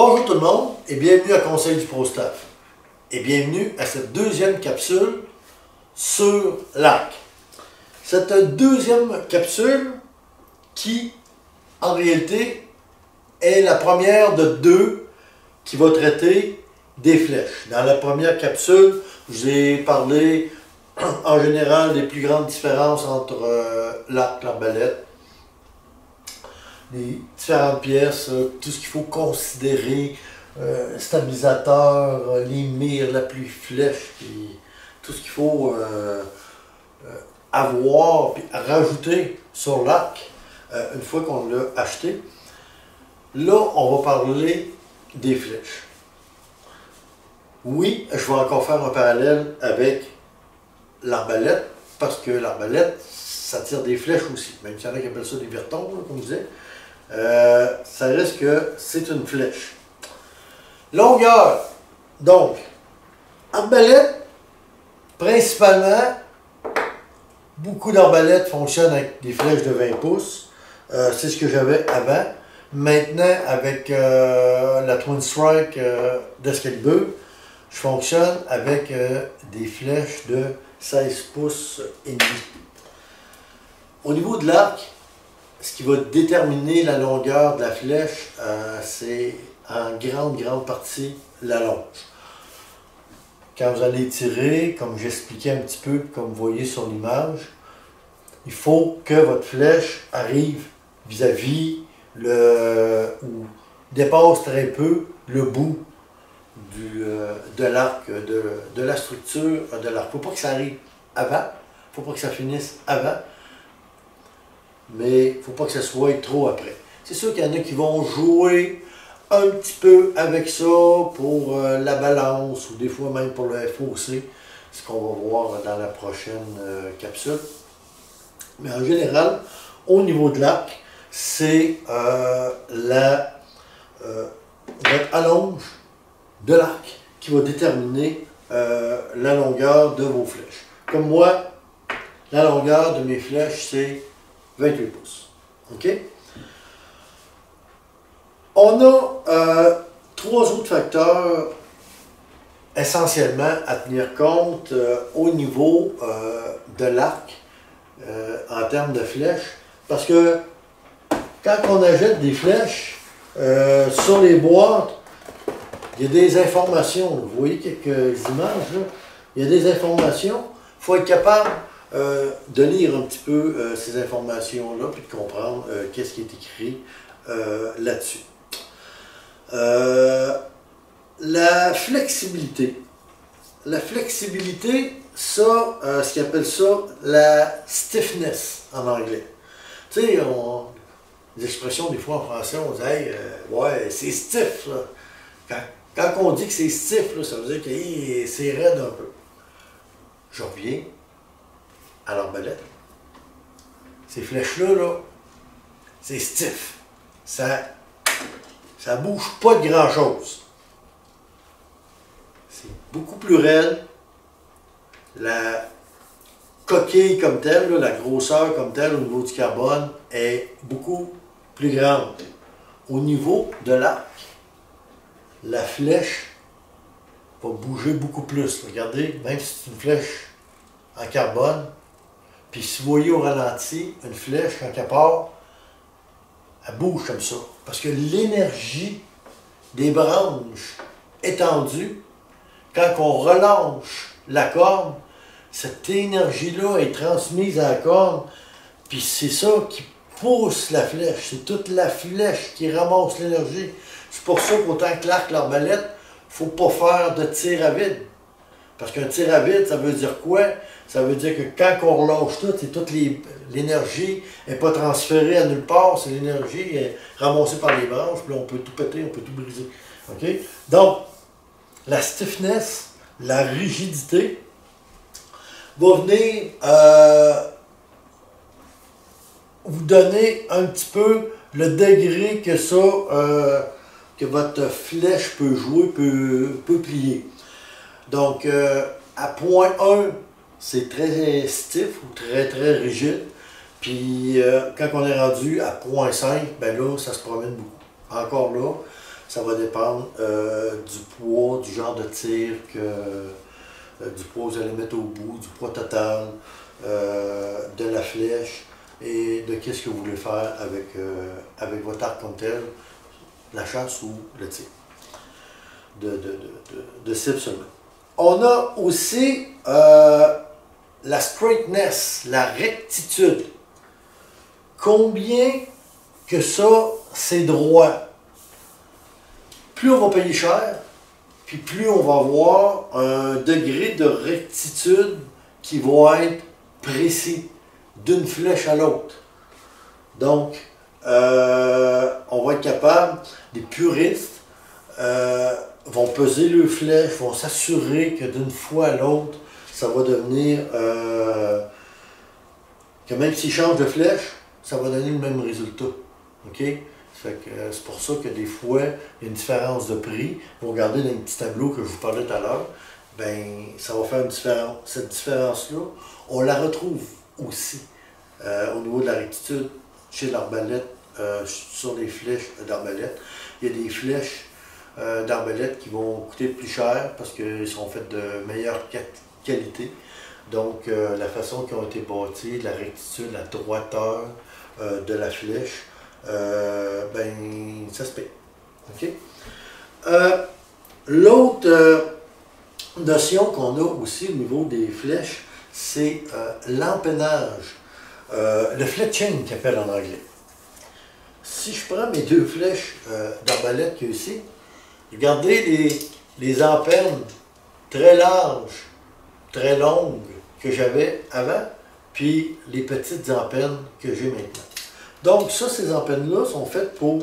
Bonjour tout le monde et bienvenue à Conseil du Pro Staff. Et bienvenue à cette deuxième capsule sur l'arc. Cette deuxième capsule qui, en réalité, est la première de deux qui va traiter des flèches. Dans la première capsule, je vous ai parlé en général des plus grandes différences entre l'arc et l'arbalète. Les différentes pièces, tout ce qu'il faut considérer, stabilisateur, les mires, la pluie flèche, puis tout ce qu'il faut avoir puis rajouter sur l'arc une fois qu'on l'a acheté. Là, on va parler des flèches. Oui, je vais encore faire un parallèle avec l'arbalète, parce que l'arbalète, ça tire des flèches aussi, même s'il y en a qui appellent ça des virtons, comme je disais. Ça reste que c'est une flèche. Longueur. Donc, arbalète, principalement, beaucoup d'arbalètes fonctionnent avec des flèches de 20 pouces. C'est ce que j'avais avant. Maintenant, avec la Twin Strike d'Excalibur, je fonctionne avec des flèches de 16 pouces et demi. Au niveau de l'arc, ce qui va déterminer la longueur de la flèche, c'est en grande partie la longe. Quand vous allez tirer, comme j'expliquais un petit peu, comme vous voyez sur l'image, il faut que votre flèche arrive vis-à-vis ou dépasse très peu le bout de l'arc, de la structure de l'arc. Il ne faut pas que ça arrive avant, il ne faut pas que ça finisse avant, mais il ne faut pas que ça soit trop après. C'est sûr qu'il y en a qui vont jouer un petit peu avec ça pour la balance ou des fois même pour le FOC, ce qu'on va voir dans la prochaine capsule. Mais en général, au niveau de l'arc, c'est votre allonge de l'arc qui va déterminer la longueur de vos flèches. Comme moi, la longueur de mes flèches, c'est 28 pouces. OK? On a trois autres facteurs essentiellement à tenir compte au niveau de l'arc en termes de flèches. Parce que quand on achète des flèches sur les boîtes, il y a des informations. Vous voyez quelques images là. Il y a des informations. Il faut être capable de lire un petit peu ces informations-là, puis de comprendre qu'est-ce qui est écrit là-dessus. La flexibilité. La flexibilité, ça, ce qu'ils appellent ça la stiffness en anglais. Tu sais, des expressions des fois en français, on dit hey, ouais, c'est stiff. Là. Quand on dit que c'est stiff, là, ça veut dire que c'est raide un peu. Je reviens à l'arbalète. Ces flèches-là, là, c'est stiff. Ça bouge pas de grand-chose. C'est beaucoup plus raide. La coquille comme telle, là, la grosseur comme telle au niveau du carbone est beaucoup plus grande. Au niveau de l'arc, la flèche va bouger beaucoup plus. Regardez, même si c'est une flèche en carbone, puis si vous voyez au ralenti, une flèche, quand elle part, elle bouge comme ça. Parce que l'énergie des branches étendues, quand on relâche la corde, cette énergie-là est transmise à la corde, puis c'est ça qui pousse la flèche. C'est toute la flèche qui ramasse l'énergie. C'est pour ça qu'autant que l'arc, l'arbalète, il ne faut pas faire de tir à vide. Parce qu'un tir à vide, ça veut dire quoi? Ça veut dire que quand on relâche tout, c'est toute l'énergie n'est pas transférée à nulle part, c'est l'énergie ramassée par les branches, puis là, on peut tout péter, on peut tout briser. Okay? Donc, la stiffness, la rigidité, va venir vous donner un petit peu le degré que ça, que votre flèche peut jouer, peut plier. Donc, à point 1, c'est très stiff ou très rigide. Puis, quand on est rendu à point 5, ben là, ça se promène beaucoup. Encore là, Ça va dépendre du poids, du genre de tir, du poids que vous allez mettre au bout, du poids total, de la flèche et de qu'est-ce que vous voulez faire avec votre arc comme tel, la chasse ou le tir de cible seulement. On a aussi la straightness, la rectitude. Combien que ça, c'est droit. Plus on va payer cher, puis plus on va avoir un degré de rectitude qui va être précis d'une flèche à l'autre. Donc, on va être capable, des puristes vont peser le flèche, vont s'assurer que d'une fois à l'autre, ça va devenir, que même s'ils changent de flèche, ça va donner le même résultat. OK? C'est pour ça que des fois, il y a une différence de prix. Vous regardez dans les petits tableaux que je vous parlais tout à l'heure, ben ça va faire une différence. Cette différence-là, on la retrouve aussi au niveau de la rectitude chez l'arbalète, sur les flèches d'arbalète. Il y a des flèches d'arbalète qui vont coûter plus cher parce qu'elles sont faites de meilleure qualité. Donc, la façon qu'elles ont été bâties, la rectitude, la droiteur de la flèche, ben, ça se paye. OK? L'autre notion qu'on a aussi au niveau des flèches, c'est l'empennage. Le fletching qu'ils appellent en anglais. Si je prends mes deux flèches d'arbalète qu'il y a ici, regardez les empennes très larges, très longues que j'avais avant, puis les petites empennes que j'ai maintenant. Donc ça, ces empennes-là sont faites pour,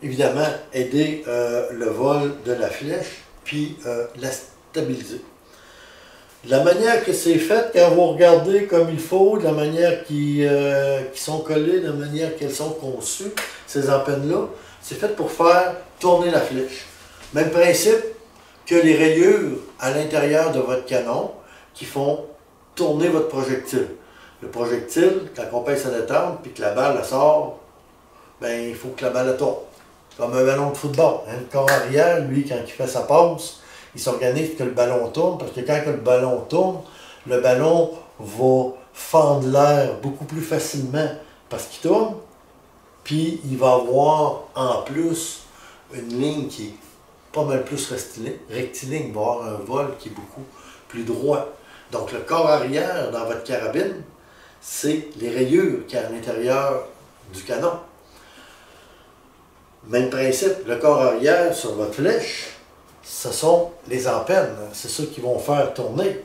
évidemment, aider le vol de la flèche, puis la stabiliser. De la manière que c'est fait, quand vous regardez comme il faut, de la manière qui sont collées, de la manière qu'elles sont conçues, ces empennes-là, c'est fait pour faire tourner la flèche. Même principe que les rayures à l'intérieur de votre canon qui font tourner votre projectile. Le projectile, quand on pèse sa détente puis que la balle elle sort, ben, il faut que la balle elle tourne. Comme un ballon de football. Hein. Le corps arrière, lui, quand il fait sa passe, il s'organise que le ballon tourne, parce que quand le ballon tourne, le ballon va fendre l'air beaucoup plus facilement parce qu'il tourne, puis il va avoir en plus une ligne qui est pas mal plus rectiligne, il va avoir un vol qui est beaucoup plus droit. Donc le corps arrière dans votre carabine, c'est les rayures qu'il y a à l'intérieur du canon. Même principe, le corps arrière sur votre flèche, ce sont les empennes, c'est ceux qui vont faire tourner.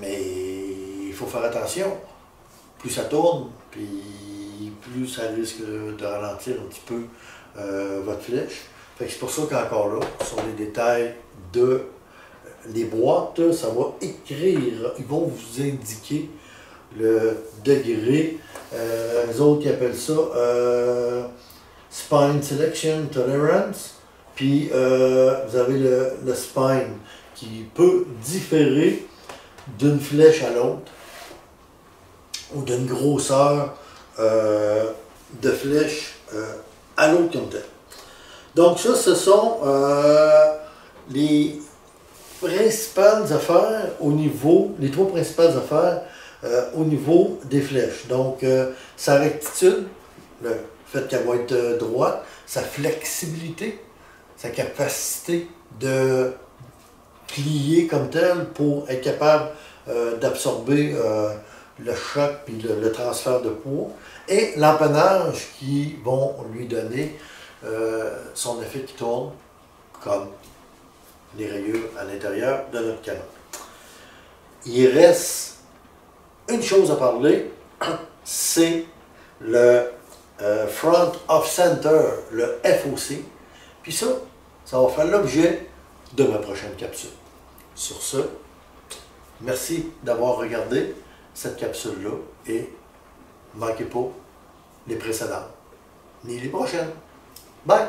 Mais il faut faire attention. Plus ça tourne, puis plus ça risque de ralentir un petit peu votre flèche. C'est pour ça qu'encore là, sur les détails de les boîtes, ça va écrire, ils vont vous indiquer le degré. Les autres qui appellent ça Spine Selection Tolerance. Puis vous avez le spine qui peut différer d'une flèche à l'autre ou d'une grosseur de flèche à l'autre comme tel. Donc ça, ce sont les principales affaires au niveau, les trois principales affaires au niveau des flèches. Donc sa rectitude, le fait qu'elle va être droite, sa flexibilité, sa capacité de plier comme tel pour être capable d'absorber le choc et le transfert de poids, et l'empennage qui vont lui donner son effet qui tourne comme les rayures à l'intérieur de notre canon. Il reste une chose à parler, c'est le Front of Center, le FOC, puis ça va faire l'objet de ma prochaine capsule. Sur ce, merci d'avoir regardé cette capsule-là et ne manquez pas les précédentes, ni les prochaines. Bye!